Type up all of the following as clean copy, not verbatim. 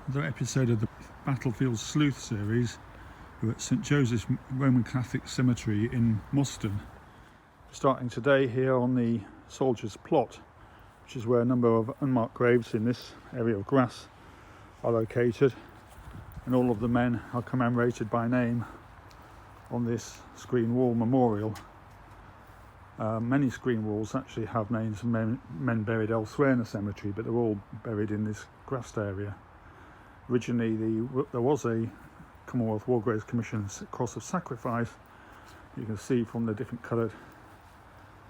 Another episode of the Battlefield Sleuth series. We're at St Joseph's Roman Catholic Cemetery in Moston. Starting today here on the Soldiers' Plot, which is where a number of unmarked graves in this area of grass are located, and all of the men are commemorated by name on this screen wall memorial. Many screen walls actually have names of men buried elsewhere in the cemetery, but they're all buried in this grassed area. Originally there was a Commonwealth War Graves Commission cross of sacrifice. You can see from the different coloured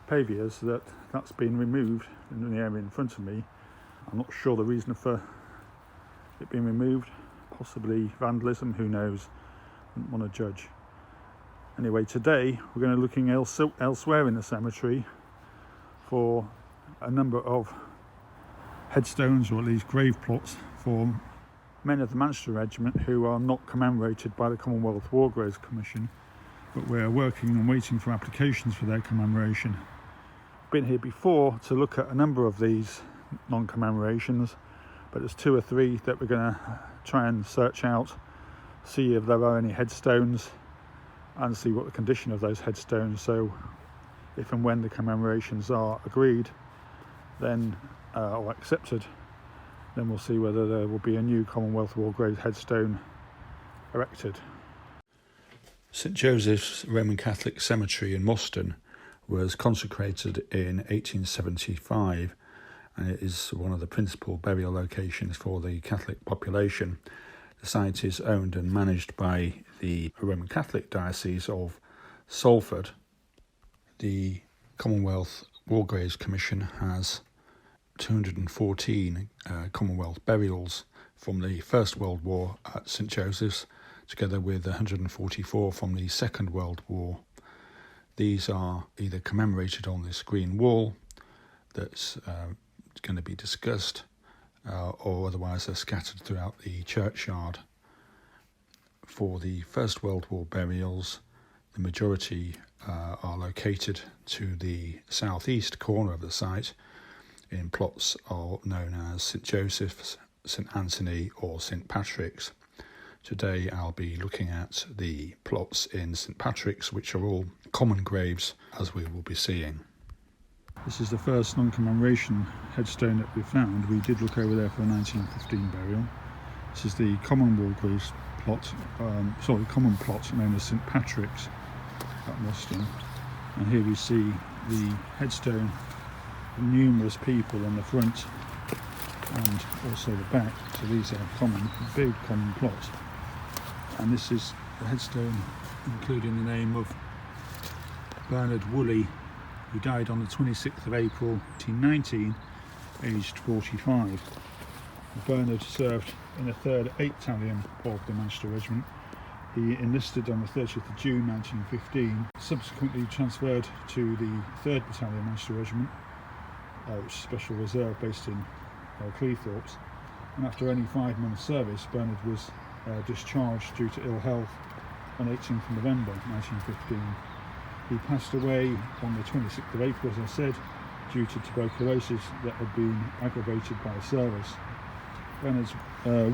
pavias that that's been removed in the area in front of me. I'm not sure the reason for it being removed, possibly vandalism, who knows, wouldn't want to judge. Anyway, today we're going to be looking elsewhere in the cemetery for a number of headstones, or at least grave plots, for men of the Manchester Regiment who are not commemorated by the Commonwealth War Graves Commission, but we're working and waiting for applications for their commemoration. Been here before to look at a number of these non-commemorations, but there's two or three that we're going to try and search out, see if there are any headstones and see what the condition of those headstones, so if and when the commemorations are agreed then or accepted, then we'll see whether there will be a new Commonwealth War Graves headstone erected. St Joseph's Roman Catholic Cemetery in Moston was consecrated in 1875, and it is one of the principal burial locations for the Catholic population. The site is owned and managed by the Roman Catholic Diocese of Salford. The Commonwealth War Graves Commission has 214 Commonwealth burials from the First World War at St Joseph's, together with 144 from the Second World War. These are either commemorated on this green wall that's going to be discussed, or otherwise they're scattered throughout the churchyard. For the First World War burials, the majority are located to the southeast corner of the site in plots are known as St Joseph's, St Anthony or St Patrick's. Today I'll be looking at the plots in St Patrick's, which are all common graves, as we will be seeing. This is the first non-commemoration headstone that we found. We did look over there for a 1915 burial. This is the common war graves plot, common plot known as St Patrick's at Moston. And here we see the headstone of numerous people on the front and also the back. So these are big common plots. And this is the headstone including the name of Bernard Woolley, who died on the 26th of April 1919, aged 45. Bernard served in the 3rd 8th Battalion of the Manchester Regiment. He enlisted on the 30th of June 1915, subsequently transferred to the 3rd Battalion Manchester Regiment, which is a special reserve based in Cleethorpes. And after only 5 months service, Bernard was discharged due to ill health on 18th of November 1915. He passed away on the 26th of April, as I said, due to tuberculosis that had been aggravated by the service. Bernard's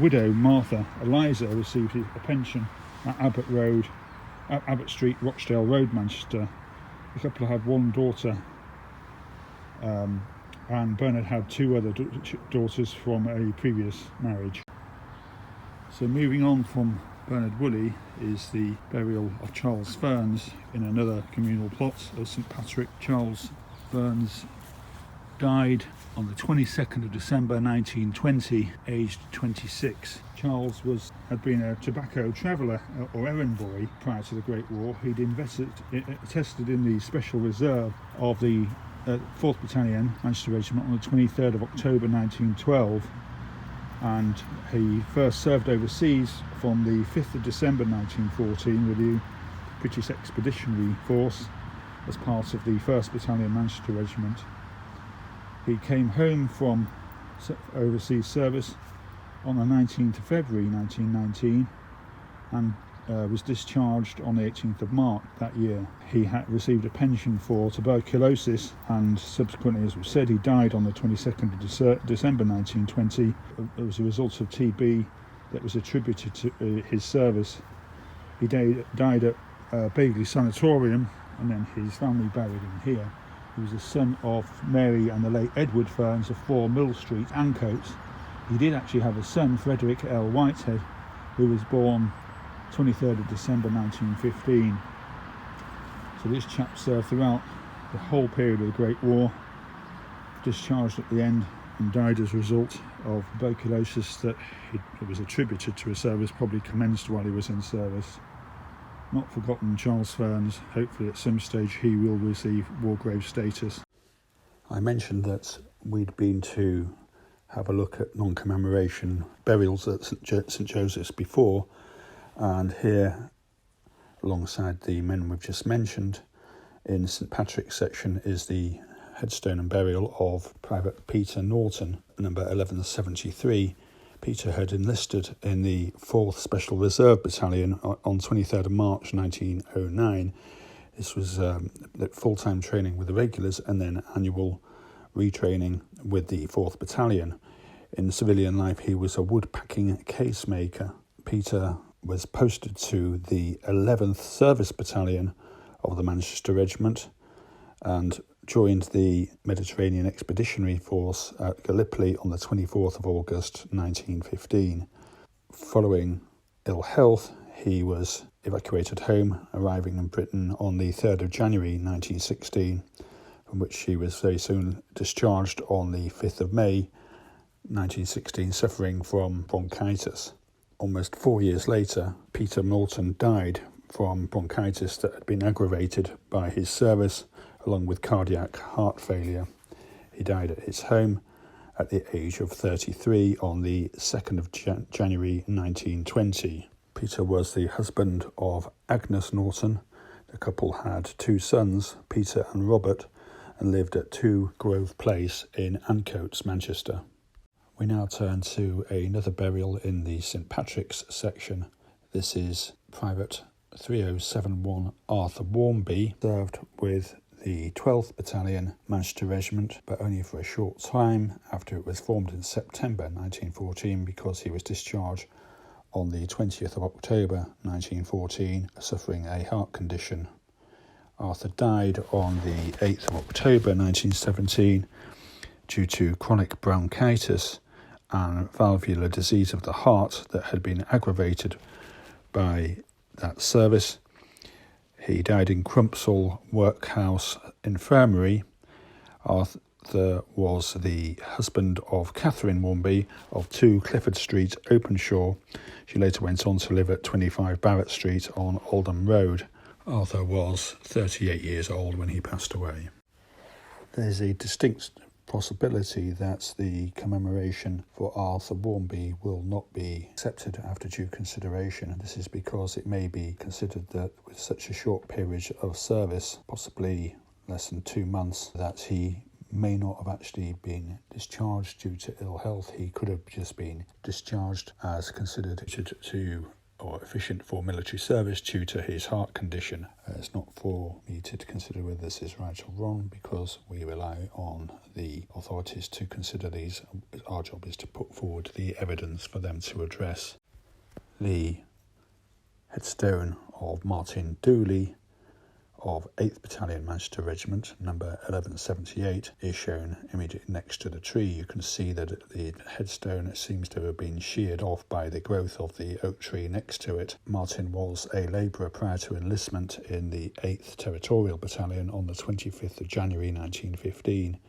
widow, Martha Eliza, received a pension at Abbott Street, Rochdale Road, Manchester. The couple had one daughter, and Bernard had two other daughters from a previous marriage. So moving on from Bernard Woolley is the burial of Charles Ferns in another communal plot of St Patrick. Charles Ferns died on the 22nd of December 1920, aged 26. Charles had been a tobacco traveller or errand boy prior to the Great War. He'd tested in the Special Reserve of the 4th Battalion Manchester Regiment on the 23rd of October 1912, and he first served overseas from the 5th of December 1914 with the British Expeditionary Force as part of the 1st Battalion Manchester Regiment. He came home from overseas service on the 19th of February 1919 and was discharged on the 18th of March that year. He had received a pension for tuberculosis, and subsequently, as we said, he died on the 22nd of December 1920 as a result of TB that was attributed to his service. He died at Bagley Sanatorium, and then his family buried him here. He was the son of Mary and the late Edward Ferns of 4 Mill Street, Ancoats. He did actually have a son, Frederick L. Whitehead, who was born 23rd of December 1915. So this chap served throughout the whole period of the Great War, discharged at the end and died as a result of tuberculosis that it was attributed to a service, probably commenced while he was in service. Not forgotten Charles Ferns. Hopefully at some stage he will receive War Grave status. I mentioned that we'd been to have a look at non-commemoration burials at St Joseph's before, and here, alongside the men we've just mentioned, in St Patrick's section is the headstone and burial of Private Peter Norton, number 1173. Peter had enlisted in the 4th Special Reserve Battalion on 23rd of March 1909. This was full-time training with the regulars and then annual retraining with the 4th Battalion. In civilian life, he was a woodpacking casemaker. Peter was posted to the 11th Service Battalion of the Manchester Regiment and joined the Mediterranean Expeditionary Force at Gallipoli on the 24th of August 1915. Following ill health, he was evacuated home, arriving in Britain on the 3rd of January 1916, from which he was very soon discharged on the 5th of May 1916, suffering from bronchitis. Almost 4 years later, Peter Norton died from bronchitis that had been aggravated by his service, along with cardiac heart failure. He died at his home at the age of 33 on the 2nd of January 1920. Peter was the husband of Agnes Norton. The couple had 2 sons, Peter and Robert, and lived at 2 Grove Place in Ancoats, Manchester. We now turn to another burial in the St Patrick's section. This is Private 3071 Arthur Warmby, served with the 12th Battalion Manchester Regiment, but only for a short time after it was formed in September 1914, because he was discharged on the 20th of October 1914, suffering a heart condition. Arthur died on the 8th of October 1917 due to chronic bronchitis and valvular disease of the heart that had been aggravated by that service. He died in Crumpsall Workhouse Infirmary. Arthur was the husband of Catherine Warmby of 2 Clifford Street, Openshaw. She later went on to live at 25 Barrett Street on Oldham Road. Arthur was 38 years old when he passed away. There's a distinct possibility that the commemoration for Arthur Warmby will not be accepted after due consideration, and this is because it may be considered that with such a short period of service, possibly less than 2 months, that he may not have actually been discharged due to ill health. He could have just been discharged as considered to or efficient for military service due to his heart condition. It's not for me to consider whether this is right or wrong, because we rely on the authorities to consider these. Our job is to put forward the evidence for them to address. The headstone of Martin Dooley of 8th Battalion Manchester Regiment, number 1178, is shown immediately next to the tree. You can see that the headstone seems to have been sheared off by the growth of the oak tree next to it. Martin was a labourer prior to enlistment in the 8th Territorial Battalion on the 25th of January 1915.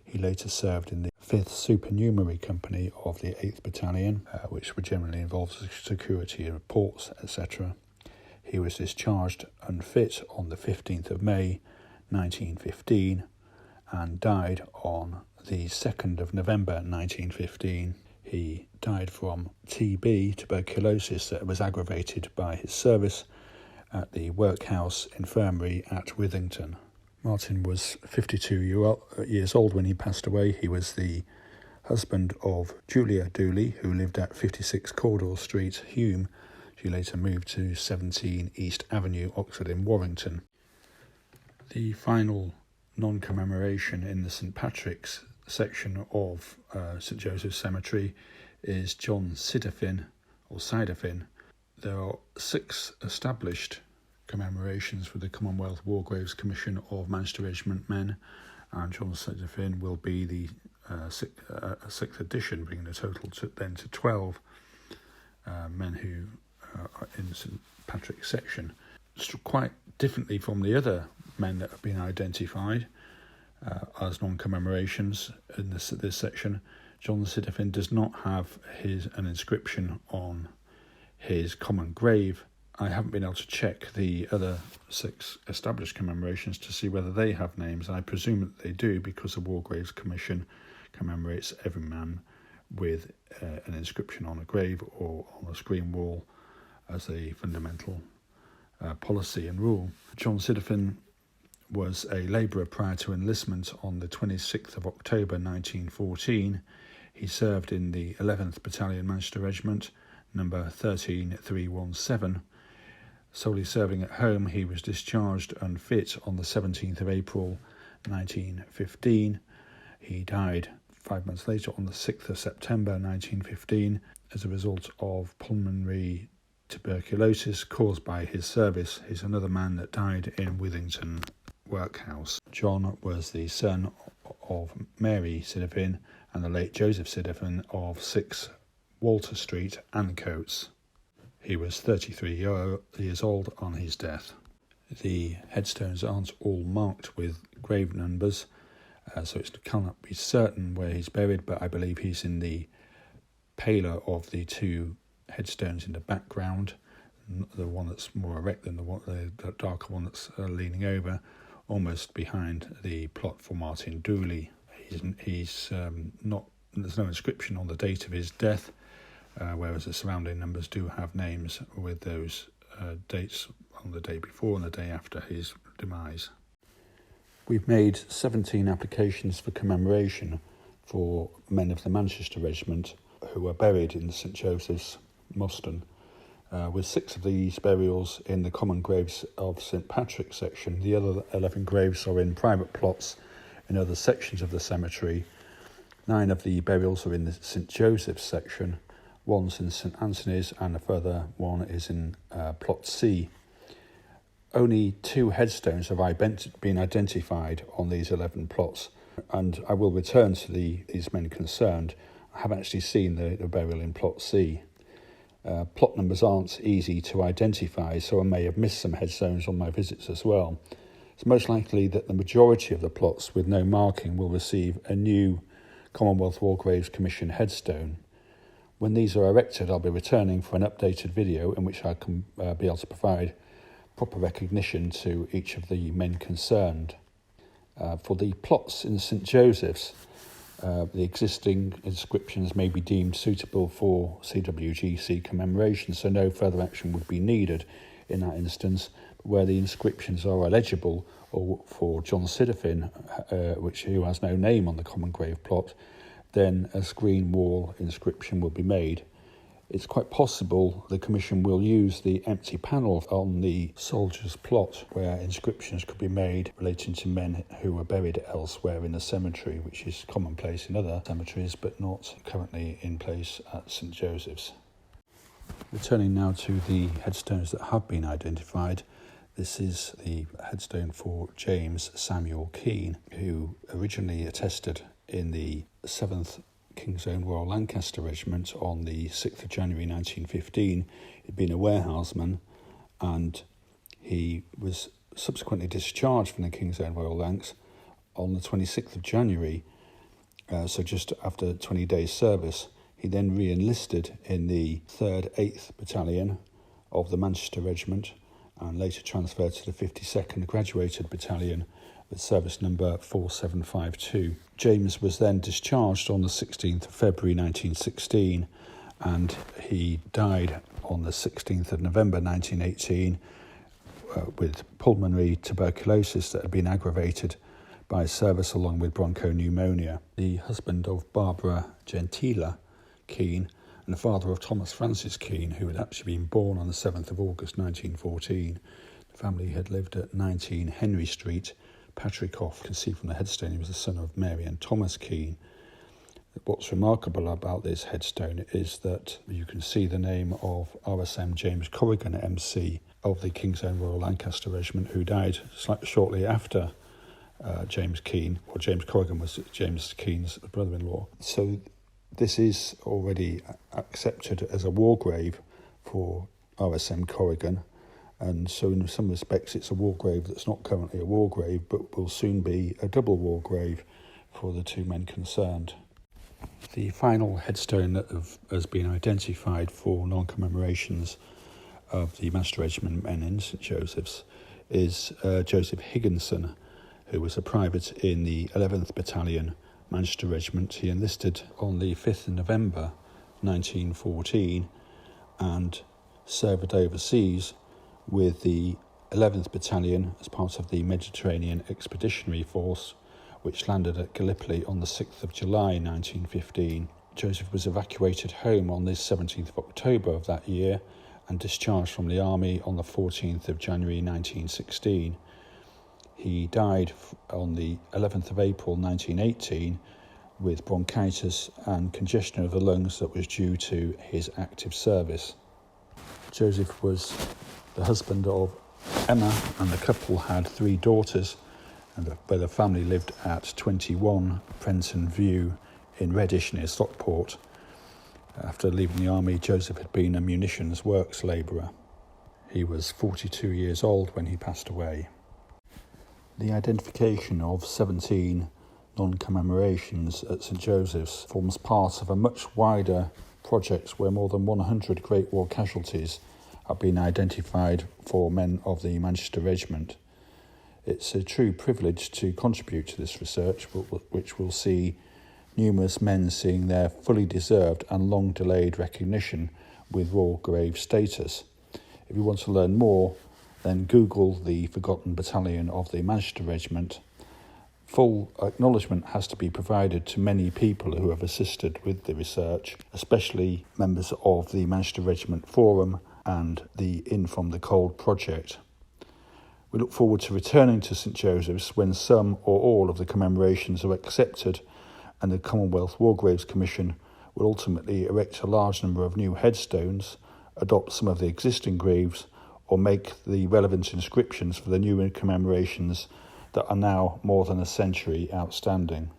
He later served in the 5th Supernumerary Company of the 8th Battalion, which would generally involve security in ports, etc. He was discharged unfit on the 15th of May 1915 and died on the 2nd of November 1915. He died from TB, tuberculosis, that was aggravated by his service at the Workhouse Infirmary at Withington. Martin was 52 years old when he passed away. He was the husband of Julia Dooley, who lived at 56 Cawdor Street, Hume. She later moved to 17 East Avenue, Oxford in Warrington. The final non-commemoration in the St Patrick's section of St Joseph's Cemetery is John Sidafin, or Siderfin. There are 6 established commemorations with the Commonwealth War Graves Commission of Manchester Regiment men, and John Siderfin will be the 6th edition, bringing the total to 12 men who are in St Patrick's section. Quite differently from the other men that have been identified as non-commemorations in this section, John Siderfin does not have an inscription on his common grave. I haven't been able to check the other 6 established commemorations to see whether they have names. I presume that they do, because the War Graves Commission commemorates every man with an inscription on a grave or on a screen wall as a fundamental policy and rule. John Siderfin was a labourer prior to enlistment on the 26th of October 1914. He served in the 11th Battalion Manchester Regiment, number 13317. Solely serving at home, he was discharged unfit on the 17th of April 1915. He died 5 months later on the 6th of September 1915 as a result of pulmonary tuberculosis caused by his service. He's another man that died in Withington Workhouse. John was the son of Mary Siderfin and the late Joseph Siderfin of 6 Walter Street, Ancoats. He was 33 years old on his death. The headstones aren't all marked with grave numbers, so it cannot be certain where he's buried, but I believe he's in the paler of the 2 headstones in the background, the one that's more erect than the darker one that's leaning over, almost behind the plot for Martin Dooley. There's no inscription on the date of his death, whereas the surrounding numbers do have names with those dates on the day before and the day after his demise. We've made 17 applications for commemoration for men of the Manchester Regiment who were buried in St Joseph's, Moston, with 6 of these burials in the common graves of St Patrick's section. The other 11 graves are in private plots in other sections of the cemetery. 9 of the burials are in the St Joseph's section, one's in St Anthony's, and a further one is in plot C. Only 2 headstones have been identified on these 11 plots, and I will return to these men concerned. I haven't actually seen the burial in plot C. Plot numbers aren't easy to identify, so I may have missed some headstones on my visits as well. It's most likely that the majority of the plots with no marking will receive a new Commonwealth War Graves Commission headstone. When these are erected, I'll be returning for an updated video in which I can be able to provide proper recognition to each of the men concerned. For the plots in St Joseph's, the existing inscriptions may be deemed suitable for CWGC commemoration, so no further action would be needed in that instance. Where the inscriptions are illegible, or for John Siderfin, who has no name on the common grave plot, then a screen wall inscription will be made. It's quite possible the Commission will use the empty panel on the soldier's plot where inscriptions could be made relating to men who were buried elsewhere in the cemetery, which is commonplace in other cemeteries but not currently in place at St Joseph's. Returning now to the headstones that have been identified, this is the headstone for James Samuel Keane, who originally attested in the 7th King's Own Royal Lancaster Regiment on the 6th of January 1915. He'd been a warehouseman, and he was subsequently discharged from the King's Own Royal Lancs on the 26th of January, so just after 20 days' service. He then re-enlisted in the 3rd 8th Battalion of the Manchester Regiment and later transferred to the 52nd Graduated Battalion with service number 4752. James was then discharged on the 16th of February 1916, and he died on the 16th of November 1918 with pulmonary tuberculosis that had been aggravated by service along with bronchopneumonia. The husband of Barbara Gentila Keane and the father of Thomas Francis Keane, who had actually been born on the 7th of August 1914. The family had lived at 19 Henry Street, Patrickhoff. You can see from the headstone he was the son of Mary and Thomas Keane. What's remarkable about this headstone is that you can see the name of RSM James Corrigan, MC, of the King's Own Royal Lancaster Regiment, who died shortly after James Keane, or James Corrigan was James Keane's brother-in-law. So this is already accepted as a war grave for RSM Corrigan, and so in some respects it's a war grave that's not currently a war grave, but will soon be a double war grave for the two men concerned. The final headstone that has been identified for non-commemorations of the Manchester Regiment men in St Joseph's is Joseph Higginson, who was a private in the 11th Battalion, Manchester Regiment. He enlisted on the 5th of November 1914 and served overseas with the 11th Battalion as part of the Mediterranean Expeditionary Force, which landed at Gallipoli on the 6th of July 1915. Joseph was evacuated home on the 17th of October of that year and discharged from the army on the 14th of January 1916. He died on the 11th of April 1918 with bronchitis and congestion of the lungs that was due to his active service. Joseph was the husband of Emma, and the couple had 3 daughters, and the family lived at 21 Prenton View in Reddish near Stockport. After leaving the army, Joseph had been a munitions works labourer. He was 42 years old when he passed away. The identification of 17 non-commemorations at St Joseph's forms part of a much wider project where more than 100 Great War casualties have been identified for men of the Manchester Regiment. It's a true privilege to contribute to this research, which will see numerous men seeing their fully deserved and long-delayed recognition with Royal Grave status. If you want to learn more, then Google the Forgotten Battalion of the Manchester Regiment. Full acknowledgement has to be provided to many people who have assisted with the research, especially members of the Manchester Regiment Forum and the In From the Cold project. We look forward to returning to St Joseph's when some or all of the commemorations are accepted, and the Commonwealth War Graves Commission will ultimately erect a large number of new headstones, adopt some of the existing graves, or make the relevant inscriptions for the new commemorations that are now more than a century outstanding.